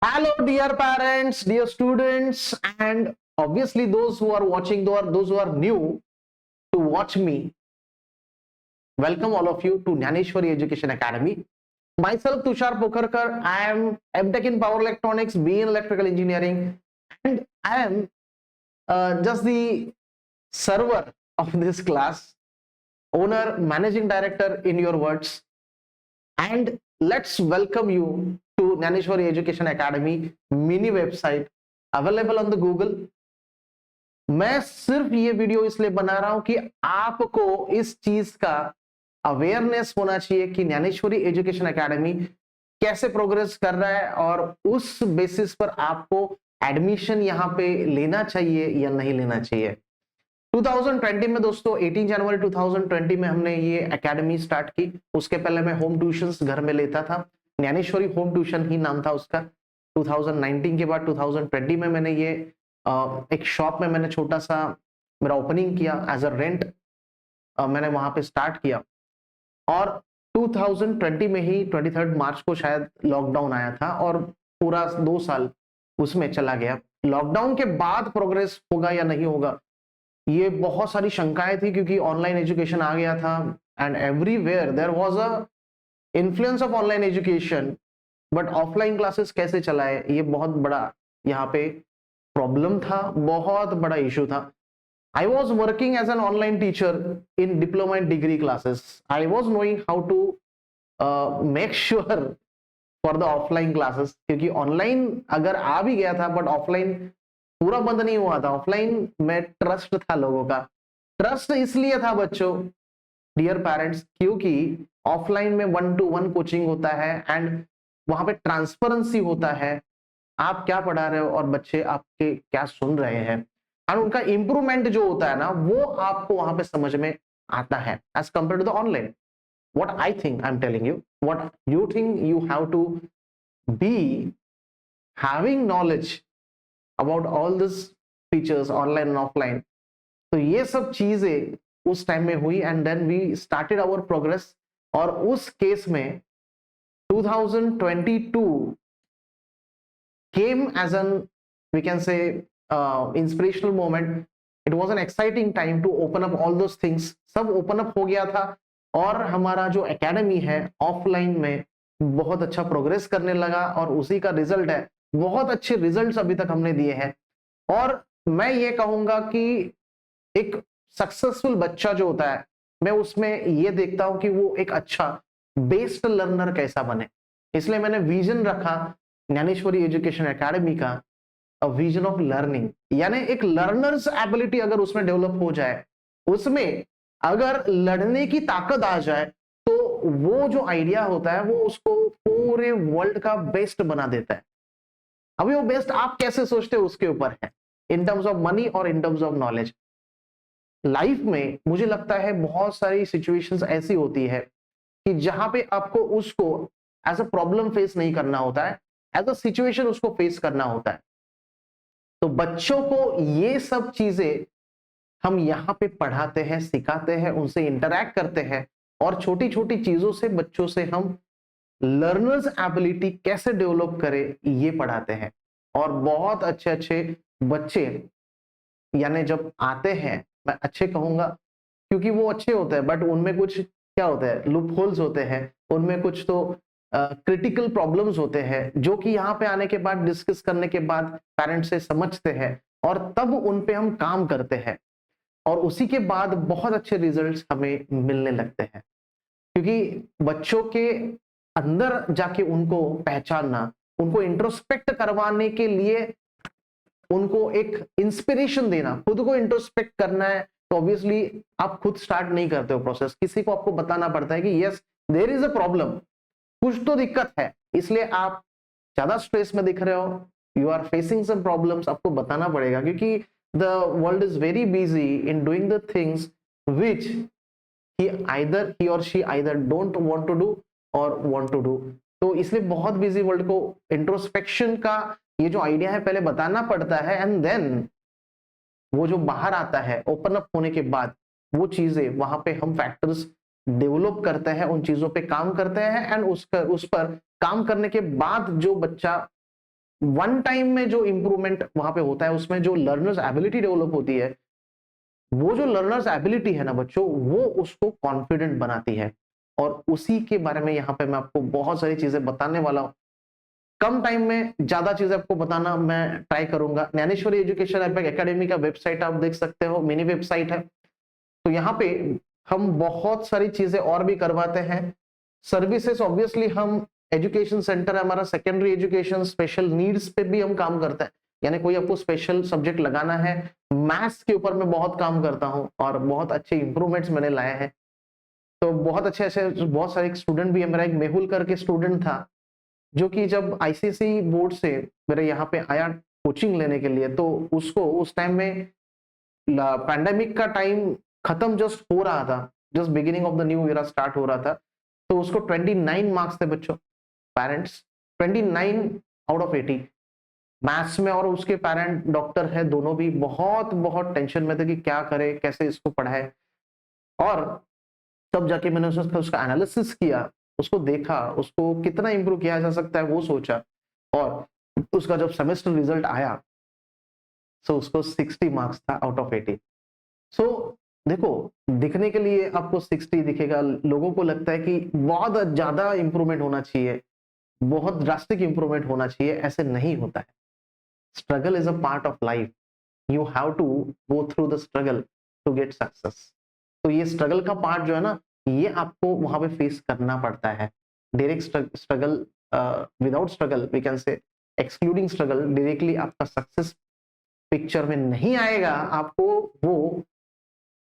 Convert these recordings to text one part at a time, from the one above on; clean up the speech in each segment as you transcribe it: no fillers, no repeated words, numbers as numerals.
Hello, dear parents, dear students, and obviously those who are watching, those who are new to watch me. Welcome all of you to Jnaneshwari Education Academy. Myself, Tushar Pokharkar. I am MTech in Power Electronics, B in Electrical Engineering, and I am just the server of this class, owner, managing director in your words. And let's welcome you to Jnaneshwari Education Academy mini website available on the Google. मैं सिर्फ ये video इसलिए बना रहा हूं कि आपको इस चीज का अवेयरनेस होना चाहिए कि ज्ञानेश्वरी एजुकेशन एकेडमी कैसे प्रोग्रेस कर रहा है और उस बेसिस पर आपको एडमिशन यहाँ पे लेना चाहिए या नहीं लेना चाहिए। 2020 में दोस्तों 18 जनवरी 2020 में हमने ये एकेडमी स्टार्ट की। उसके पहले मैं होम ट्यूशंस घर में लेता था, ज्ञानेश्वरी होम ट्यूशन ही नाम था उसका। 2019 के बाद 2020 में मैंने ये एक शॉप में मैंने छोटा सा मेरा ओपनिंग किया एज अ रेंट, मैंने वहां पे स्टार्ट किया। और 2020 में ही 23 मार्च को शायद लॉकडाउन आया था और पूरा 2 साल उसमें चला गया। लॉकडाउन के बाद प्रोग्रेस होगा या नहीं होगा, ये बहुत सारी शंकाएं थी क्योंकि ऑनलाइन एजुकेशन आ गया था and everywhere there was a influence of online education. But offline classes कैसे चलाए, ये बहुत बड़ा यहाँ पे प्रॉब्लम था, बहुत बड़ा इशू था। I was working as an online teacher in diploma and degree classes. I was knowing how to make sure for the offline classes, क्योंकि ऑनलाइन अगर आ भी गया था बट ऑफलाइन पूरा बंद नहीं हुआ था। ऑफलाइन में ट्रस्ट था लोगों का। ट्रस्ट इसलिए था बच्चों, डियर पेरेंट्स, क्योंकि ऑफलाइन में 1-to-1 कोचिंग होता है एंड वहां पे ट्रांसपेरेंसी होता है। आप क्या पढ़ा रहे हो और बच्चे आपके क्या सुन रहे हैं, और उनका इंप्रूवमेंट जो होता है ना, वो आपको वहां पे समझ में आता है as compare to the online. What I think I am telling you, what you think, you have to be having knowledge about all this features online and offline. तो ये सब चीजें उस टाइम में हुई and then we started our progress. और उस case में 2022 came as an, we can say, inspirational moment. It was an exciting time to open up all those things. सब ओपन अप हो गया था और हमारा जो एकेडमी है ऑफलाइन में बहुत अच्छा प्रोग्रेस करने लगा और उसी का रिजल्ट है। बहुत अच्छे रिजल्ट्स अभी तक हमने दिए हैं। और मैं ये कहूंगा कि एक सक्सेसफुल बच्चा जो होता है, मैं उसमें ये देखता हूं कि वो एक अच्छा बेस्ट लर्नर कैसा बने। इसलिए मैंने विजन रखा ज्ञानेश्वरी एजुकेशन एकेडमी का, अ विजन ऑफ लर्निंग, यानी एक लर्नर्स एबिलिटी अगर उसमें डेवलप हो जाए, उसमें अगर लड़ने की ताकत आ जाए, तो वो जो आइडिया होता है वो उसको पूरे वर्ल्ड का बेस्ट बना देता है। अभी वो बेस्ट आप कैसे सोचते हो उसके ऊपर है, इन टर्म्स ऑफ मनी और in terms of knowledge. Life में मुझे लगता है बहुत सारी सिचुएशंस ऐसी होती है कि जहां पे आपको उसको एज अ प्रॉब्लम फेस नहीं करना होता है, एज अ सिचुएशन उसको फेस करना होता है। तो बच्चों को ये सब चीजें हम यहाँ पे पढ़ाते हैं, सिखाते हैं, उनसे इंटरैक्ट करते हैं और छोटी छोटी चीजों से बच्चों से हम लर्नर्स एबिलिटी कैसे डेवलप करें ये पढ़ाते हैं। और बहुत अच्छे अच्छे बच्चे यानी जब आते हैं, मैं अच्छे कहूंगा क्योंकि वो अच्छे होते हैं, बट उनमें कुछ क्या होता है, लूप होल्स होते हैं, उनमें कुछ तो क्रिटिकल प्रॉब्लम्स होते हैं जो कि यहाँ पे आने के बाद डिस्कस करने के बाद पेरेंट्स से समझते हैं और तब उन पे हम काम करते हैं और उसी के बाद बहुत अच्छे रिजल्ट्स हमें मिलने लगते हैं। क्योंकि बच्चों के अंदर जाके उनको पहचानना, उनको इंट्रोस्पेक्ट करवाने के लिए उनको एक इंस्पिरेशन देना, खुद को इंट्रोस्पेक्ट करना है, तो ऑब्वियसली आप खुद स्टार्ट नहीं करते हो प्रोसेस, किसी को आपको बताना पड़ता है कि yes there is a problem, कुछ तो दिक्कत है, इसलिए आप ज्यादा स्ट्रेस में दिख रहे हो, you are facing some problems, आपको बताना पड़ेगा क्योंकि the world is very busy in doing the things which he or she either don't want to do or want to do. तो इसलिए बहुत बिजी वर्ल्ड को इंट्रोस्पेक्शन का ये जो आइडिया है पहले बताना पड़ता है एंड देन वो जो बाहर आता है ओपन अप होने के बाद वो चीजें वहां पे हम फैक्टर्स डेवलप करते हैं, उन चीजों पे काम करते हैं एंड उस पर काम करने के बाद जो बच्चा वन टाइम में जो इंप्रूवमेंट वहां पे होता है, उसमें जो लर्नर्स एबिलिटी डेवलप होती है, वो जो लर्नर्स एबिलिटी है ना बच्चों, वो उसको कॉन्फिडेंट बनाती है। और उसी के बारे में यहाँ पे मैं आपको बहुत सारी चीजें बताने वाला हूँ। कम टाइम में ज्यादा चीजें आपको बताना मैं ट्राई करूंगा। ज्ञानेश्वरी एजुकेशन एकेडमी का वेबसाइट आप देख सकते हो, मिनी वेबसाइट है। तो यहाँ पे हम बहुत सारी चीजें और भी करवाते हैं। सर्विसेज ऑब्वियसली हम एजुकेशन सेंटर है हमारा, सेकेंडरी एजुकेशन स्पेशल नीड्स पे भी हम काम करते हैं। यानी कोई आपको स्पेशल सब्जेक्ट लगाना है, मैथ्स के ऊपर मैं बहुत काम करता हूँ और बहुत अच्छे इंप्रूवमेंट्स मैंने लाए हैं। तो बहुत अच्छे अच्छे बहुत सारे स्टूडेंट भी है। मेरा एक मेहुल करके स्टूडेंट था, जो कि जब आईसीएसई बोर्ड से मेरे यहाँ पे आया कोचिंग लेने के लिए, तो उसको उस टाइम में पैंडेमिक का टाइम खत्म जस्ट हो रहा था, just beginning of the new year start हो रहा था। तो उसको 29 मार्क्स थे बच्चों, पेरेंट्स 29 आउट ऑफ 80 मैथ्स में। और उसके पेरेंट डॉक्टर है, दोनों भी बहुत बहुत टेंशन में थे कि क्या करे, कैसे इसको पढ़ाए। और तब जाके मैंने उसका एनालिसिस किया, उसको देखा, उसको कितना इंप्रूव किया जा सकता है वो सोचा। और उसका जब सेमेस्टर रिजल्ट आया, सो उसको 60 मार्क्स था आउट ऑफ 80। सो देखो, दिखने के लिए आपको 60 दिखेगा, लोगों को लगता है कि बहुत ज्यादा इंप्रूवमेंट होना चाहिए, बहुत ड्रास्टिक इंप्रूवमेंट होना चाहिए। ऐसे नहीं होता है। Struggle is a part of life, you have to go through the struggle to get success. तो ये स्ट्रगल का पार्ट जो है ना, ये आपको वहां पे फेस करना पड़ता है। Direct struggle, without struggle we can say, excluding struggle, directly आपका सक्सेस पिक्चर में नहीं आएगा। आपको वो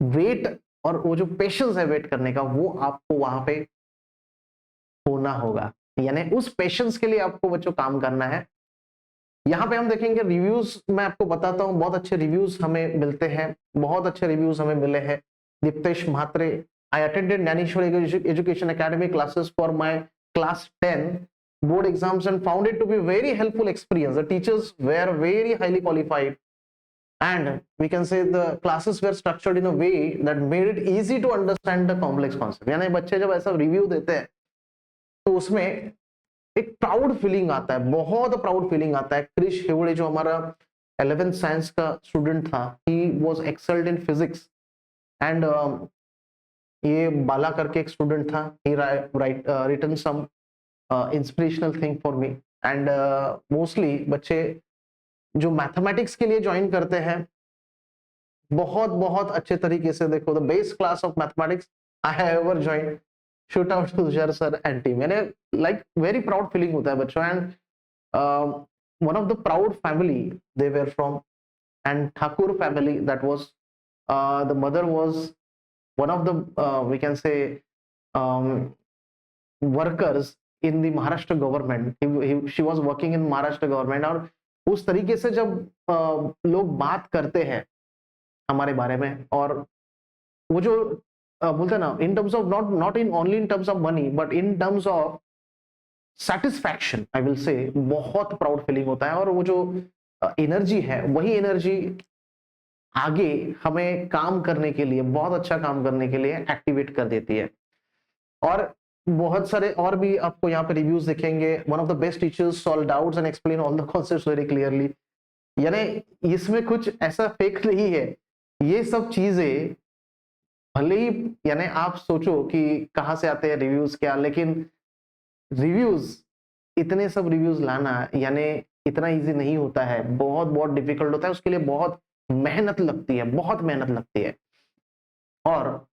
वेट और वो जो पेशेंस है वेट करने का, वो आपको वहां पे होना होगा। यानी उस पेशेंस के लिए आपको बच्चों काम करना है। यहाँ पे हम देखेंगे रिव्यूज, मैं आपको बताता हूँ, बहुत अच्छे रिव्यूज हमें मिलते हैं, बहुत अच्छे रिव्यूज हमें मिले हैं। Diptesh Mhatre, I attended Dnyaneshwari education academy classes for my class 10 board exams and found it to be very helpful experience. The teachers were very highly qualified and we can say the classes were structured in a way that made it easy to understand the complex concept. यानी बच्चे जब ऐसा review देते हैं तो उसमें एक proud feeling आता है, बहुत प्राउड फीलिंग आता है। क्रिश हेवड़े जो हमारा 11th साइंस का स्टूडेंट था, he was excelled in physics. And ये बाला करके एक स्टूडेंट था, he written some inspirational thing for me. And mostly बच्चे जो मैथमेटिक्स के लिए ज्वाइन करते हैं, बहुत बहुत अच्छे तरीके से, देखो the best class of mathematics I have ever joined, shoot out to Tushar sir and team. मैंने लाइक वेरी प्राउड फीलिंग होता है बच्चों। And one of the proud family they were from, and Thakur family, that was the mother was one of the we can say um, workers in the Maharashtra government. She was working in Maharashtra government। और उस तरीके से जब लोग बात करते हैं हमारे बारे में, और वो जो बोलते हैं ना, in terms of not in only in terms of money but in terms of satisfaction, I will say, बहुत प्राउड फीलिंग होता है। और वो जो एनर्जी है, वही एनर्जी आगे हमें काम करने के लिए, बहुत अच्छा काम करने के लिए एक्टिवेट कर देती है। और बहुत सारे और भी आपको यहाँ पे रिव्यूज दिखेंगे। One of the best teachers solve doubts and explain all the concepts very clearly. यानी इसमें कुछ ऐसा फेक नहीं है, ये सब चीजें भले ही, यानी आप सोचो कि कहाँ से आते हैं रिव्यूज क्या, लेकिन रिव्यूज, इतने सब रिव्यूज लाना यानी इतना इजी नहीं होता है, बहुत बहुत डिफिकल्ट होता है। उसके लिए बहुत मेहनत लगती है, बहुत मेहनत लगती है। और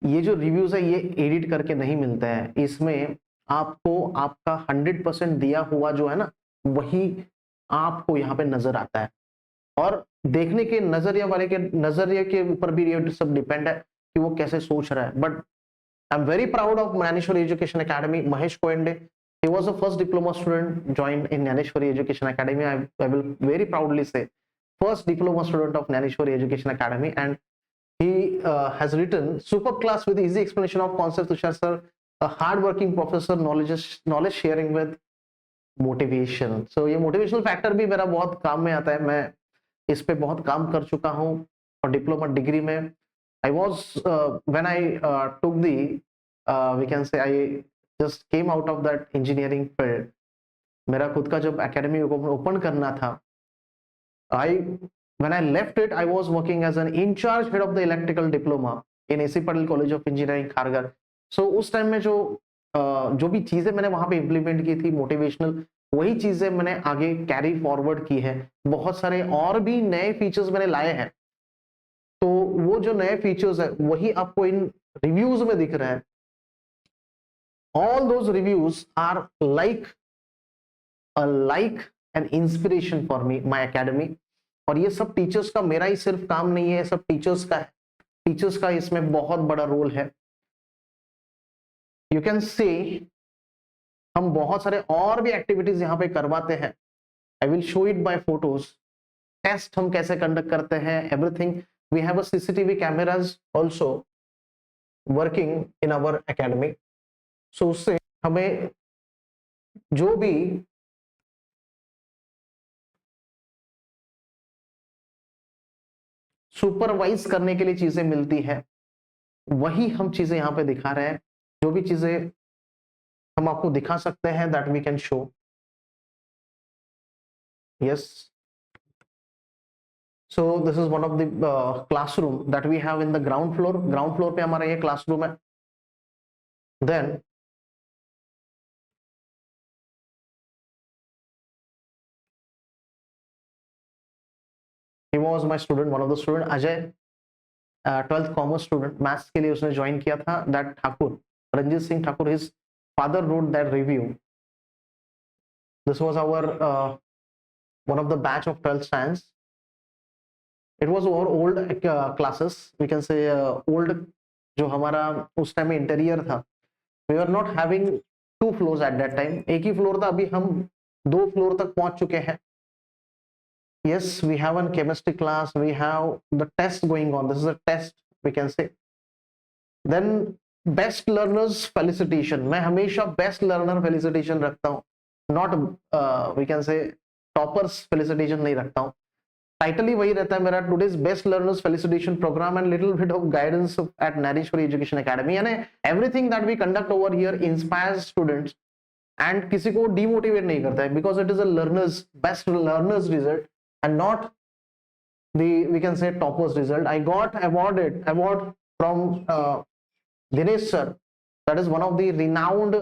ये जो रिव्यूज है, ये एडिट करके नहीं मिलता है, इसमें आपको आपका 100% दिया हुआ जो है ना, वही आपको यहाँ पे नजर आता है। और देखने के नजरिया वाले के नजरिए के ऊपर भी ये सब डिपेंड है कि वो कैसे सोच रहा है। But I am very proud of Gnaneshwari Education Academy. Mahesh Koende, he was the first diploma student joined in Gnaneshwari Education Academy. I will very proudly say, first diploma student of Gnaneshwari Education Academy, and he has written superb class with easy explanation of concepts. Tushar sir, a hard-working professor, knowledge sharing with motivation. So ये motivational factor भी मेरा बहुत काम में आता है। मैं इस पे बहुत काम कर चुका हूँ और डिप्लोमा डिग्री में। I was when I took the we can say I just came out of that engineering field, मेरा खुद का जब एकेडमी ओपन करना था, आई when I left it, I was working as an in charge head of the electrical diploma in AC Patel College of Engineering, Kharghar. So उस time में जो भी चीजें मैंने वहां पे इम्प्लीमेंट की थी मोटिवेशनल, वही चीजें मैंने आगे कैरी फॉरवर्ड की है. बहुत सारे और भी नए फीचर्स मैंने लाए हैं. तो वो जो नए फीचर्स है वही आपको इन रिव्यूज में दिख रहा है. All those reviews are like an inspiration for me, my academy. और ये सब टीचर्स का, मेरा ही सिर्फ काम नहीं है, सब टीचर्स का है. टीचर्स का इसमें बहुत बड़ा रोल है. यू कैन से हम बहुत सारे और भी एक्टिविटीज यहाँ पे करवाते हैं. I will show it by photos. Test हम कैसे कंडक्ट करते हैं, everything. We have a CCTV cameras also working in our academy. So उससे हमें जो भी सुपरवाइज करने के लिए चीजें मिलती है, वही हम चीजें यहाँ पे दिखा रहे हैं. जो भी चीजें हम आपको दिखा सकते हैं, that we can show. Yes. So this is one of the classroom that we have in the ground floor. Ground floor पे हमारा ये क्लासरूम है. Then he was my student, one of the student, Ajay, 12th commerce student, maths के लिए उसने join किया था. That Thakur, Ranjeet Singh Thakur, his father wrote that review. This was our one of the batch of 12th science. It was our old classes, we can say old. जो हमारा उस time में interior था, we were not having 2 floors at that time. एक ही floor था. अभी हम 2 floor तक पहुंच चुके हैं. Yes, we have a chemistry class. We have the test going on. This is a test, we can say. Then best learners felicitation. मैं हमेशा best learner felicitation रखता हूँ. Not we can say toppers felicitation नहीं रखता हूँ. Title ही वही रहता है मेरा, today's best learners felicitation programme and little bit of guidance at Gyaneshwari education academy. यानी everything that we conduct over here inspires students and किसी को डिमोटिवेट नहीं करता है, because it is a learners best learners result and not the, we can say, toppers result. I got award from Dinesh sir, that is one of the renowned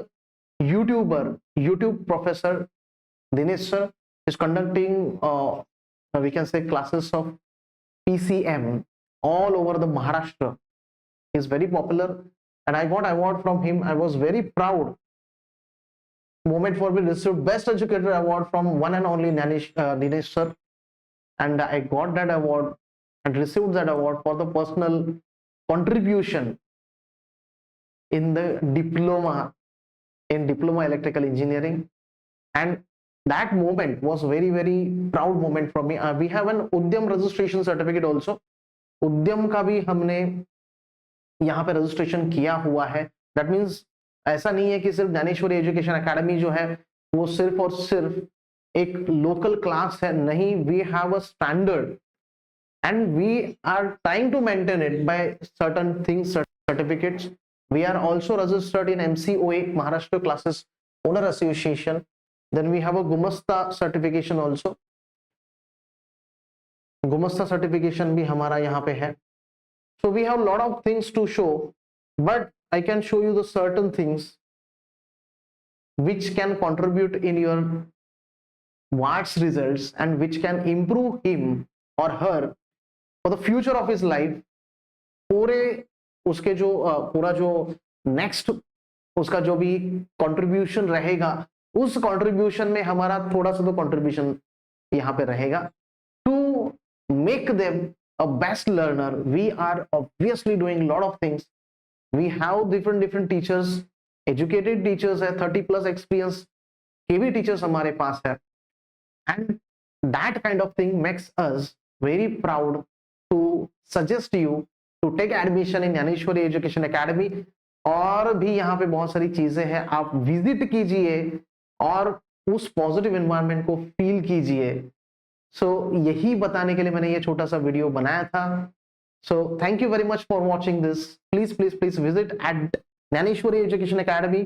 YouTube professor. Dinesh sir is conducting we can say classes of PCM all over the Maharashtra. He is very popular and I got award from him. I was very proud moment for me, received best educator award from one and only Dinesh sir. And I got that award and received that award for the personal contribution in the diploma electrical engineering. And that moment was very, very proud moment for me. We have an Udyam registration certificate also. Udyam का भी हमने यहाँ पे registration किया हुआ है. That means ऐसा नहीं है कि सिर्फ ज्ञानेश्वरी एजुकेशन एकेडमी जो है वो सिर्फ और सिर्फ एक लोकल क्लास है. नहीं, we have a standard and we are trying to maintain it by certain things, certificates. We are also registered in MCOA, Maharashtra classes owner association. Then we have a Gumasta certification also. Gumasta certification भी हमारा यहाँ पे है. So we have lot of things to show, but I can show you the certain things which can contribute in your marks results and which can improve him or her for the future of his life. पूरे उसके जो पूरा जो next उसका जो भी contribution रहेगा, उस कंट्रीब्यूशन में हमारा थोड़ा सा तो कंट्रीब्यूशन यहाँ पे रहेगा. To make them a best learner, we are obviously doing lot of things. We have different teachers, educated teachers है, 30+ एक्सपीरियंस के भी टीचर्स हमारे पास है. And that kind of thing makes us very proud to suggest you to take admission in Dnyaneshwari education academy. और भी यहाँ पे बहुत सारी चीजें हैं, आप विजिट कीजिए और उस पॉजिटिव एनवायरनमेंट को फील कीजिए. सो यही बताने के लिए मैंने ये छोटा सा वीडियो बनाया था. So thank you very much for watching this. Please visit at Gyaneshwari education academy.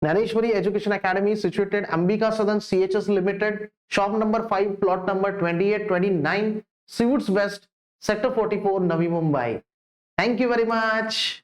Nareshwari Education Academy situated Ambika Southern CHS Limited, shop number 5, plot number 2829, Suits West, Sector 44, Navi Mumbai. Thank you very much.